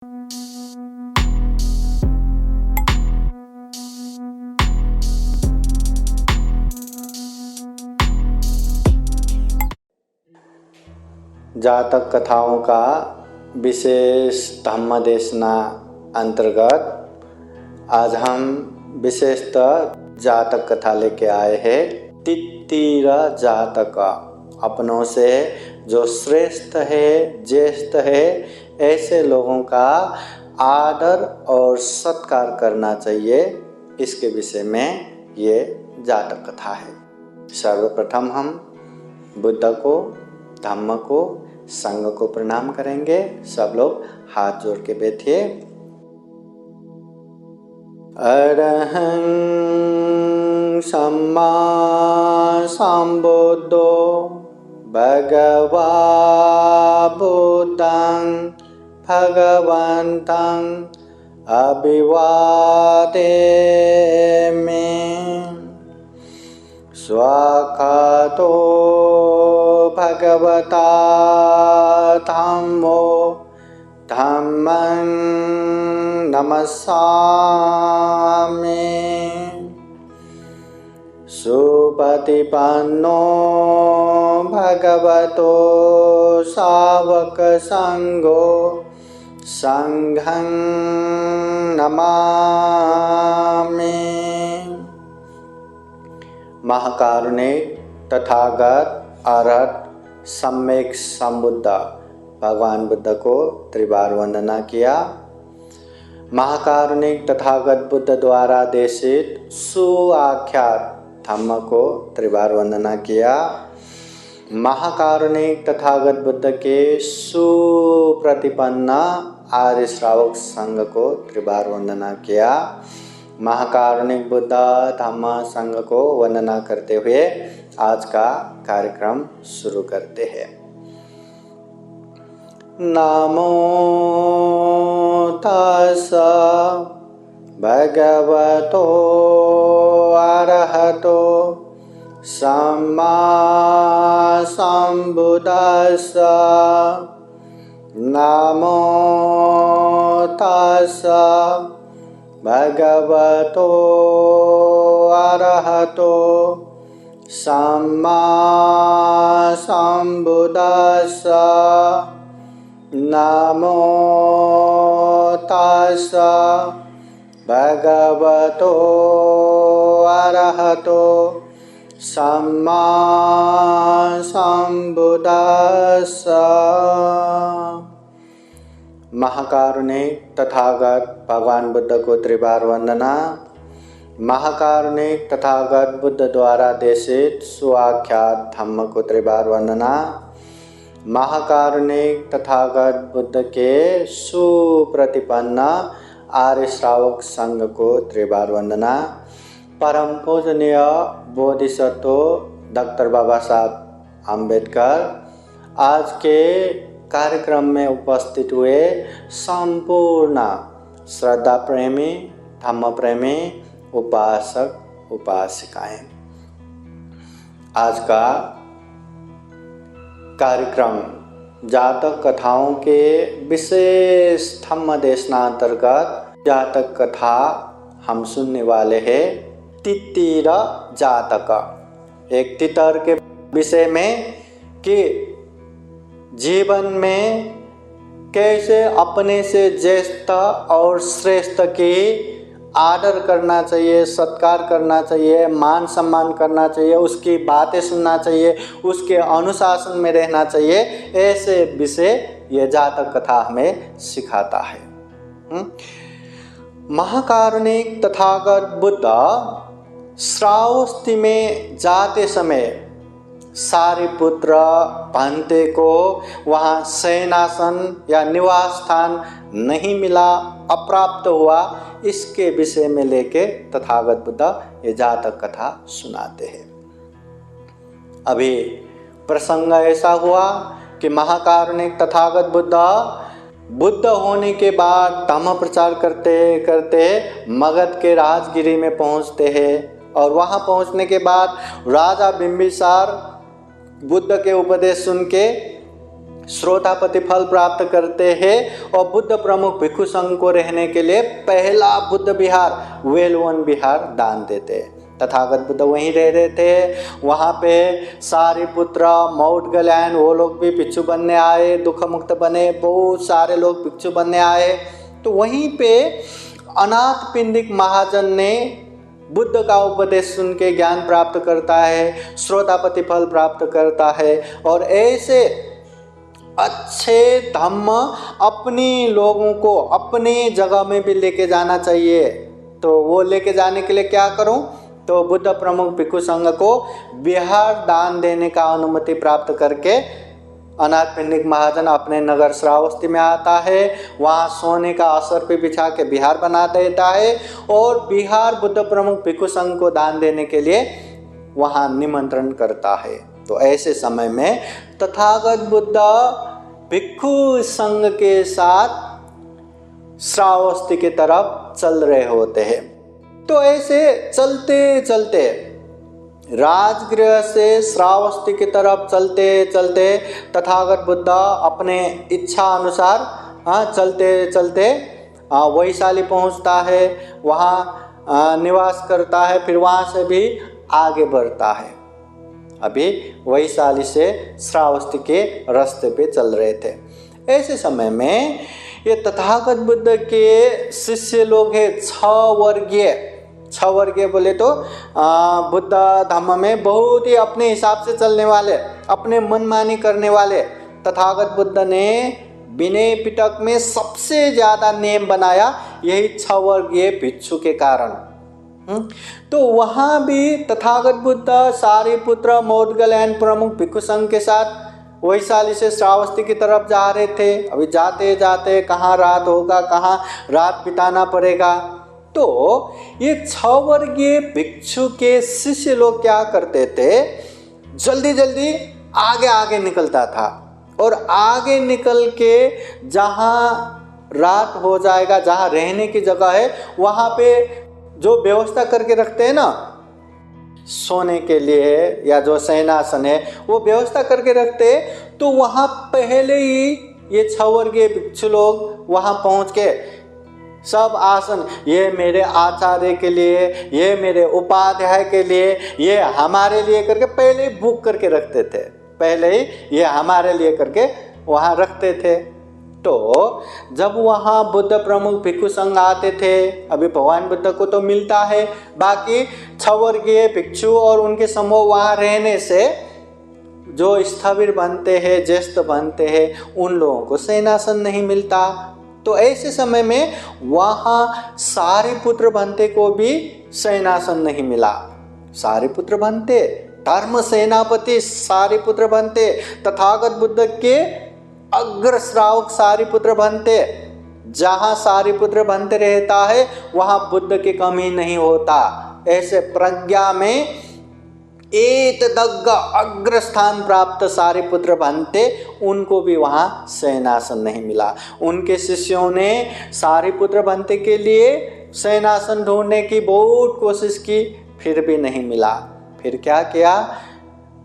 जातक कथाओं का विशेष धम्म देशना अंतर्गत आज हम विशेषतः जातक कथा लेके आए हैं। तित्तिर जातक, अपनों से जो श्रेष्ठ है, ज्येष्ठ है, ऐसे लोगों का आदर और सत्कार करना चाहिए, इसके विषय में ये जातक कथा है। सर्वप्रथम हम बुद्ध को, धम्म को, संघ को प्रणाम करेंगे। सब लोग हाथ जोड़ के बैठिए। अरहं सम्मा संबुद्धो भगवा बुद्धं भगवन्तं अभिवादेमि। स्वागतो भगवता धम्मो धम्मं नमस्सामि। सुपतिपन्नो भगवतो सावक संघो संघं नमामि। महाकारुणिक तथागत अरहत सम्यक संबुद्ध भगवान बुद्ध को त्रिबार वंदना किया। महाकारुणिक तथागत बुद्ध द्वारा देशित सुआख्यात धम्म को त्रिबार वंदना किया। महाकारुणिक तथागत बुद्ध के सुप्रतिपन्न आर्य श्रावक संघ को त्रिबार वंदना किया। महाकारुणिक बुद्ध धम्म संघ को वंदना करते हुए आज का कार्यक्रम शुरू करते हैं। नमो तस्सा भगवतो अरहतो सम्मा संबुद्दस्सा। नमो तस्सा भगवतो अरहतो सम्मा संबुद्दस्सा। नमो तस्सा भगवतो अरहतो सम्मा संबुद्दस्सा। महाकारुणिक तथागत भगवान बुद्ध को त्रिबार वंदना। महाकारुणिक तथागत बुद्ध द्वारा देशित सुआख्यात धम्म को त्रिबार वंदना। महाकारुणिक तथागत बुद्ध के सुप्रतिपन्न आर्य श्रावक संघ को त्रिबार वंदना। परम पूजनीय बोधिसत्व डॉक्टर बाबा साहब अम्बेडकर आज के कार्यक्रम में उपस्थित हुए संपूर्ण श्रद्धा प्रेमी, धम्म प्रेमी, उपासक उपासिकाएं, आज का कार्यक्रम जातक कथाओं के विशेष धम्म देशना अंतर्गत जातक कथा हम सुनने वाले हैं। तित्तिर जातक, एक तितर के विषय में कि जीवन में कैसे अपने से ज्येष्ठ और श्रेष्ठ की आदर करना चाहिए, सत्कार करना चाहिए, मान सम्मान करना चाहिए, उसकी बातें सुनना चाहिए, उसके अनुशासन में रहना चाहिए। ऐसे विषय ये जातक कथा हमें सिखाता है। महाकारुणिक तथागत बुद्ध श्रावस्ती में जाते समय सारिपुत्र भंते को वहाँ शयनासन या निवास स्थान नहीं मिला, अप्राप्त हुआ। इसके विषय में लेके तथागत बुद्ध ये जातक कथा सुनाते हैं। अभी प्रसंग ऐसा हुआ कि महाकारुणिक तथागत बुद्ध होने के बाद धम्म प्रचार करते करते मगध के राजगिरी में पहुँचते हैं और वहाँ पहुँचने के बाद राजा बिंबिसार बुद्ध के उपदेश सुन के श्रोतापति फल प्राप्त करते हैं और बुद्ध प्रमुख भिक्षु संघ को रहने के लिए पहला बुद्ध विहार वेलवन विहार दान देते हैं। तथागत बुद्ध वहीं रह रहे थे। वहाँ पे सारिपुत्र, मौदगल्यायन वो लोग भी भिक्षु बनने आए, दुख मुक्त बने, बहुत सारे लोग भिक्षु बनने आए। तो वहीं पे अनाथ पिंडिक महाजन ने बुद्ध का उपदेश सुन के ज्ञान प्राप्त करता है, श्रोतापति फल प्राप्त करता है। और ऐसे अच्छे धम्म अपनी लोगों को अपनी जगह में भी लेके जाना चाहिए। तो वो लेके जाने के लिए क्या करूं? तो बुद्ध प्रमुख भिक्षु संघ को विहार दान देने का अनुमति प्राप्त करके अनाथ पिंडिक महाजन अपने नगर श्रावस्ती में आता है। वहाँ सोने का असर पे बिछा के विहार बना देता है और विहार बुद्ध प्रमुख भिक्षु संघ को दान देने के लिए वहाँ निमंत्रण करता है। तो ऐसे समय में तथागत बुद्ध भिक्षु संघ के साथ श्रावस्ती की तरफ चल रहे होते हैं। तो ऐसे चलते चलते राजगृह से श्रावस्ती की तरफ चलते चलते तथागत बुद्ध अपने इच्छा अनुसार चलते चलते वैशाली पहुंचता है, वहाँ निवास करता है, फिर वहाँ से भी आगे बढ़ता है। अभी वैशाली से श्रावस्ती के रास्ते पे चल रहे थे। ऐसे समय में ये तथागत बुद्ध के शिष्य लोग हैं, 6 वर्गीय बोले तो बुद्ध धम्म में बहुत ही अपने हिसाब से चलने वाले, अपने मनमानी करने वाले। तथागत बुद्ध ने विनय पिटक में सबसे ज़्यादा नियम बनाया यही 6 वर्गीय भिक्षु के कारण। तो वहाँ भी तथागत बुद्ध सारिपुत्र, मौदगल्यायन प्रमुख भिक्षु संघ के साथ वैशाली से श्रावस्ती की तरफ जा रहे थे। अभी जाते जाते कहाँ रात होगा, कहाँ रात बिताना पड़ेगा। तो ये 6 वर्गीय भिक्षु के शिष्य लोग क्या करते थे, जल्दी जल्दी आगे आगे निकलता था और आगे निकल के जहाँ रात हो जाएगा, जहाँ रहने की जगह है, वहाँ पे जो व्यवस्था करके रखते हैं ना सोने के लिए या जो शयनासन है वो व्यवस्था करके रखते, तो वहाँ पहले ही ये 6 वर्गीय भिक्षु लोग वहाँ पहुँच के सब आसन, ये मेरे आचार्य के लिए, ये मेरे उपाध्याय के लिए, ये हमारे लिए करके पहले ही बुक करके रखते थे। पहले ही ये हमारे लिए करके वहाँ रखते थे। तो जब वहाँ बुद्ध प्रमुख भिक्षु संघ आते थे, अभी भगवान बुद्ध को तो मिलता है, बाकी 6 वर्गीय भिक्षु और उनके समूह वहाँ रहने से जो स्थविर बनते हैं, ज्येष्ठ बनते हैं, उन लोगों को शयनासन नहीं मिलता। तो ऐसे समय में वहाँ सारिपुत्र भंते को भी शयनासन नहीं मिला। सारिपुत्र भंते, धर्म सेनापति सारिपुत्र भंते, तथागत बुद्ध के अग्र श्रावक सारिपुत्र भंते, जहाँ सारिपुत्र भंते रहता है वहाँ बुद्ध की कमी नहीं होता। ऐसे प्रज्ञा में एक दग्ग अग्र स्थान प्राप्त सारिपुत्र भंते, उनको भी वहाँ शयनासन नहीं मिला। उनके शिष्यों ने सारिपुत्र भंते के लिए शयनासन ढूंढने की बहुत कोशिश की, फिर भी नहीं मिला। फिर क्या किया,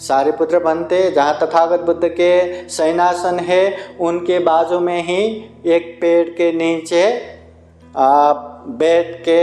सारिपुत्र भंते जहाँ तथागत बुद्ध के शयनासन है उनके बाजू में ही एक पेड़ के नीचे बैठ के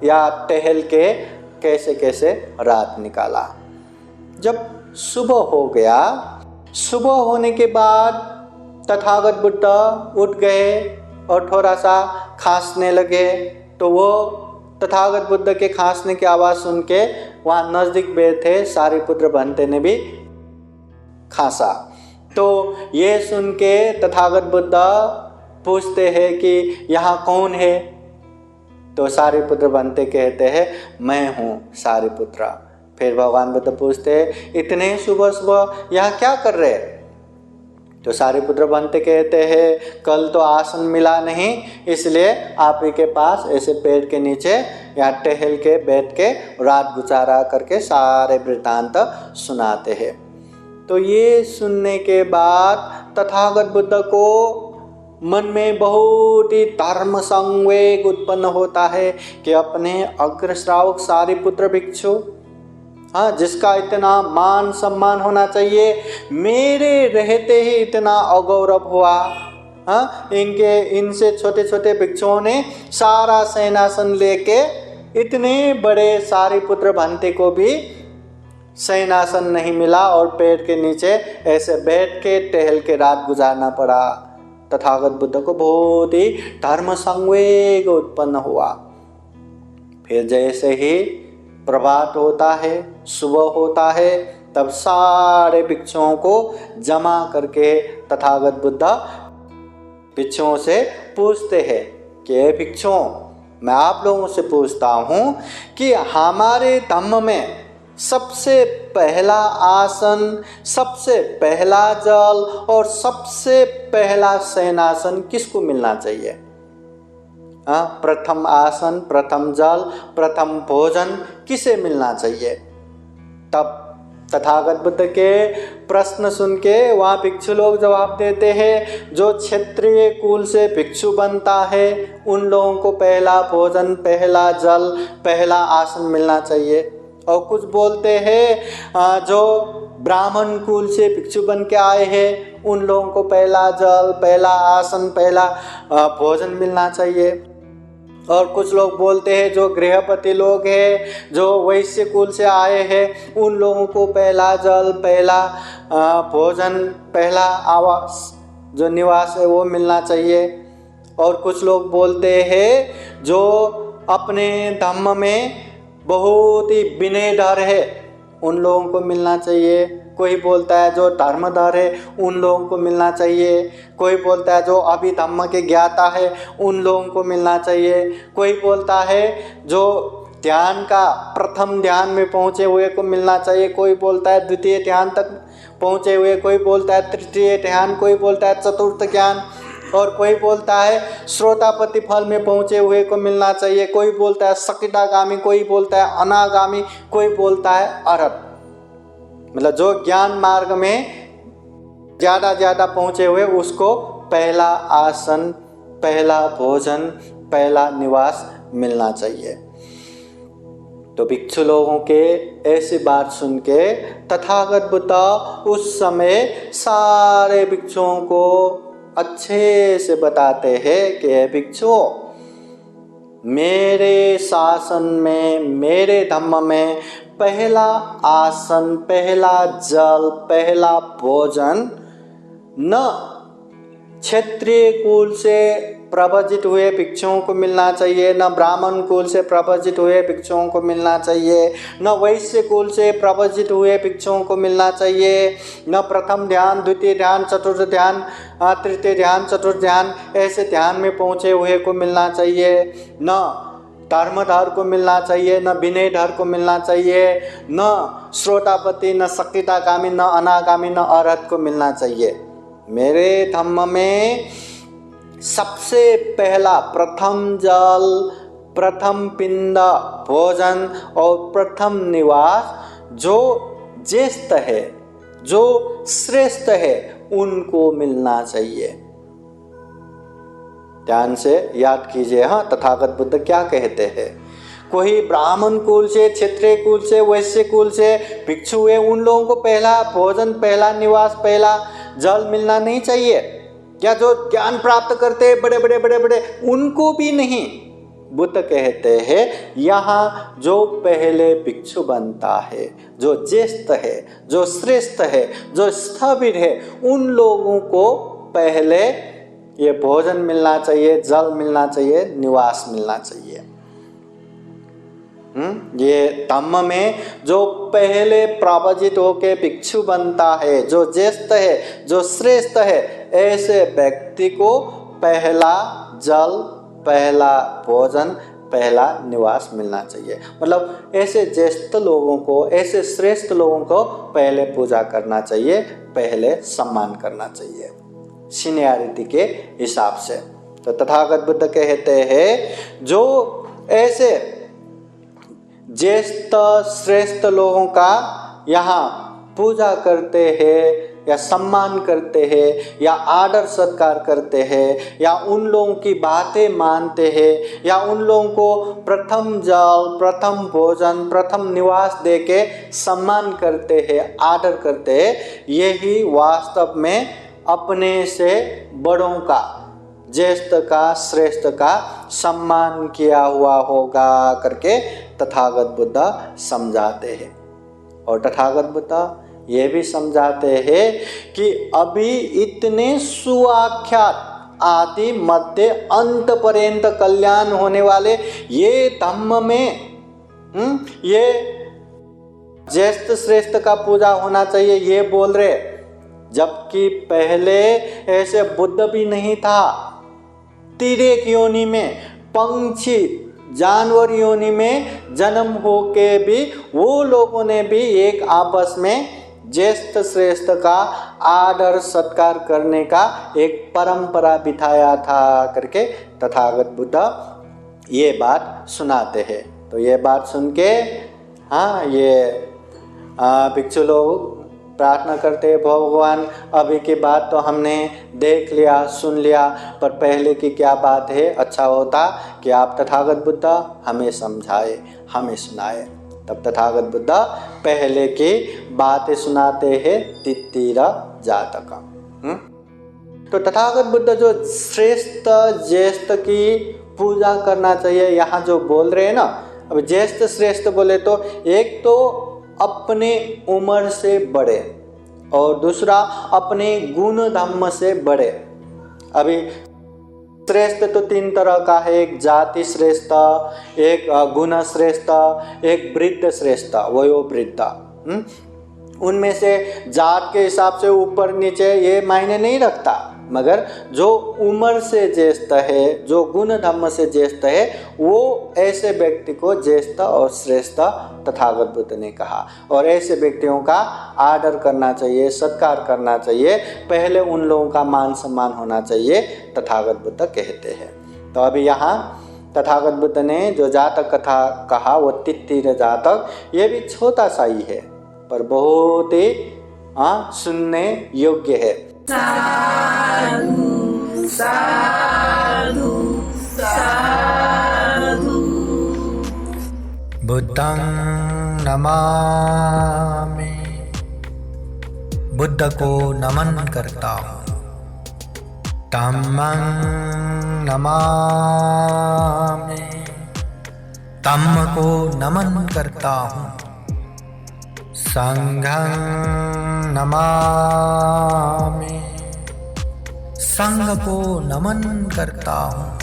या टहल के कैसे कैसे रात निकाला। जब सुबह हो गया, सुबह होने के बाद तथागत बुद्ध उठ गए और थोड़ा सा खांसने लगे। तो वो तथागत बुद्ध के खांसने की आवाज़ सुन के वहाँ नज़दीक बैठे सारिपुत्र भंते ने भी खांसा। तो ये सुन के तथागत बुद्ध पूछते हैं कि यहाँ कौन है। तो सारिपुत्र भंते कहते हैं मैं हूँ सारिपुत्र। फिर भगवान बुद्ध पूछते हैं इतने सुबह सुबह यहाँ क्या कर रहे? तो सारिपुत्र भंते कहते हैं कल तो आसन मिला नहीं, इसलिए आप ही के पास ऐसे पेड़ के नीचे या टहल के बैठ के रात गुजारा करके सारे वृत्तांत सुनाते हैं। तो ये सुनने के बाद तथागत बुद्ध को मन में बहुत ही धर्म संवेग उत्पन्न होता है कि अपने अग्र श्रावक सारिपुत्र भिक्षु हाँ, जिसका इतना मान सम्मान होना चाहिए, मेरे रहते ही इतना अगौरव हुआ। हाँ, इनसे छोटे छोटे भिक्षुओं ने सारा सेनासन लेके इतने बड़े सारिपुत्र भंते को भी सेनासन नहीं मिला और पेड़ के नीचे ऐसे बैठ के टहल के रात गुजारना पड़ा। तथागत बुद्ध को बहुत ही धर्म संवेग उत्पन्न हुआ। फिर जैसे ही प्रभात होता है, सुबह होता है, तब सारे भिक्षुओं को जमा करके तथागत बुद्ध भिक्षुओं से पूछते हैं कि भिक्षुओं, मैं आप लोगों से पूछता हूँ कि हमारे धम्म में सबसे पहला आसन, सबसे पहला जल और सबसे पहला सेनासन किसको मिलना चाहिए? प्रथम आसन, प्रथम जल, प्रथम भोजन किसे मिलना चाहिए? तब तथागत बुद्ध के प्रश्न सुन के वहाँ भिक्षु लोग जवाब देते हैं, जो क्षत्रिय कुल से भिक्षु बनता है उन लोगों को पहला भोजन, पहला जल, पहला आसन मिलना चाहिए। और कुछ बोलते हैं जो ब्राह्मण कुल से भिक्षु बन के आए हैं उन लोगों को पहला जल, पहला आसन, पहला भोजन मिलना चाहिए। और कुछ लोग बोलते हैं जो गृहपति लोग हैं, जो वैश्य कुल से आए हैं उन लोगों को पहला जल, पहला भोजन, पहला आवास जो निवास है वो मिलना चाहिए। और कुछ लोग बोलते हैं जो अपने धम्म में बहुत ही विनयधर है उन लोगों को मिलना चाहिए। कोई बोलता है जो धर्मधर है उन लोगों को मिलना चाहिए। कोई बोलता है जो अभी धम्म के ज्ञाता है उन लोगों को मिलना चाहिए। कोई बोलता है जो ध्यान का प्रथम ध्यान में पहुँचे हुए को मिलना चाहिए। कोई बोलता है द्वितीय ध्यान तक पहुँचे हुए, कोई बोलता है तृतीय ध्यान, कोई बोलता है चतुर्थ ज्ञान, और कोई बोलता है श्रोतापति फल में पहुँचे हुए को मिलना चाहिए। कोई बोलता है सकिटागामी, कोई बोलता है अनागामी, कोई बोलता है अरहत। मतलब जो ज्ञान मार्ग में ज़्यादा पहुँचे हुए उसको पहला आसन, पहला भोजन, पहला निवास मिलना चाहिए। तो भिक्षु लोगों के ऐसी बात सुन के तथागत बुद्ध उस समय सारे भिक्षुओं को अच्छे से बताते हैं कि भिक्षुओं, मेरे शासन में, मेरे धम्म में पहला आसन, पहला जल, पहला भोजन न क्षत्रिय कुल से प्रवजित हुए भिक्षुओं को मिलना चाहिए, न ब्राह्मण कुल से प्रवजित हुए भिक्षुओं को मिलना चाहिए, न वैश्य कुल से प्रवजित हुए भिक्षुओं को मिलना चाहिए, न प्रथम ध्यान, द्वितीय ध्यान, चतुर्थ ध्यान, तृतीय ध्यान, चतुर्थ ध्यान ऐसे ध्यान में पहुँचे हुए को मिलना चाहिए, न धर्मधर को मिलना चाहिए, न विनयधर को मिलना चाहिए, न श्रोतापति, न सकिटागामी, न अनागामी, न अरहत को मिलना चाहिए। मेरे धम्म में सबसे पहला प्रथम जल, प्रथम पिंड भोजन और प्रथम निवास जो ज्येष्ठ है, जो श्रेष्ठ है उनको मिलना चाहिए। ध्यान से याद कीजिए। हाँ, तथागत बुद्ध क्या कहते हैं? कोई ब्राह्मण कुल से, क्षत्रिय कुल से, वैश्य कुल से भिक्षु हुए उन लोगों को पहला भोजन, पहला निवास, पहला जल मिलना नहीं चाहिए। क्या जो ज्ञान प्राप्त करते हैं बड़े उनको भी नहीं। बुद्ध कहते हैं यहाँ जो पहले भिक्षु बनता है, जो ज्येष्ठ है, जो श्रेष्ठ है, जो स्थविर है, उन लोगों को पहले ये भोजन मिलना चाहिए, जल मिलना चाहिए, निवास मिलना चाहिए। ये धम्म में जो पहले प्रवजित होके भिक्षु बनता है, जो ज्येष्ठ है, जो श्रेष्ठ है, ऐसे व्यक्ति को पहला जल, पहला भोजन, पहला निवास मिलना चाहिए। मतलब ऐसे ज्येष्ठ लोगों को, ऐसे श्रेष्ठ लोगों को पहले पूजा करना चाहिए, पहले सम्मान करना चाहिए सीनियरिटी के हिसाब से। तो तथागत बुद्ध कहते हैं जो ऐसे ज्येष्ठ श्रेष्ठ लोगों का यहाँ पूजा करते हैं, या सम्मान करते हैं या आदर सत्कार करते हैं या उन लोगों की बातें मानते हैं या उन लोगों को प्रथम जल, प्रथम भोजन, प्रथम निवास देके सम्मान करते हैं, आदर करते हैं, यही वास्तव में अपने से बड़ों का, ज्येष्ठ का, श्रेष्ठ का सम्मान किया हुआ होगा करके तथागत बुद्ध समझाते हैं। और तथागत बुद्ध ये भी समझाते हैं कि अभी इतने सुआख्यात आदि मध्य अंत पर्यंत कल्याण होने वाले ये धम्म में ये ज्येष्ठ श्रेष्ठ का पूजा होना चाहिए ये बोल रहे, जबकि पहले ऐसे बुद्ध भी नहीं था। तिर्यक योनि में, पंछी जानवर योनि में जन्म होके भी वो लोगों ने भी एक आपस में ज्येष्ठ श्रेष्ठ का आदर सत्कार करने का एक परंपरा बिठाया था करके तथागत बुद्ध ये बात सुनाते हैं। तो ये बात सुन के ये भिक्षु लोग प्रार्थना करते हैं, भगवान अभी की बात तो हमने देख लिया, सुन लिया, पर पहले की क्या बात है, अच्छा होता कि आप तथागत बुद्ध हमें समझाए, हमें सुनाए। तब तथागत बुद्ध पहले की बातें सुनाते हैं तित्तीर जातक। तो तथागत बुद्ध जो श्रेष्ठ ज्येष्ठ की पूजा करना चाहिए यहाँ जो बोल रहे हैं ना, अब ज्येष्ठ श्रेष्ठ बोले तो एक तो अपने उम्र से बड़े और दूसरा अपने गुण धर्म से बड़े। अभी श्रेष्ठ तो तीन तरह का है, एक जाति श्रेष्ठ, एक गुण श्रेष्ठ, एक वृद्ध श्रेष्ठ, वयोवृद्ध। उनमें से जात के हिसाब से ऊपर नीचे ये मायने नहीं रखता, मगर जो उम्र से ज्येष्ठ है, जो गुण धर्म से ज्येष्ठ है, वो ऐसे व्यक्ति को ज्येष्ठ और श्रेष्ठ तथागत बुद्ध ने कहा। और ऐसे व्यक्तियों का आदर करना चाहिए, सत्कार करना चाहिए, पहले उन लोगों का मान सम्मान होना चाहिए, तथागत बुद्ध कहते हैं। तो अभी यहाँ तथागत बुद्ध ने जो जातक कथा कहा वो तित्तीर जातक, ये भी छोटा सा ही है पर बहुत ही सुनने योग्य है। साधु साधु साधु। बुद्धं नमामि, बुद्ध को नमन करता हूँ। धम्मं नमामि, धम्म को नमन करता हूँ। संघं नमामि, संघ को नमन करता हूँ।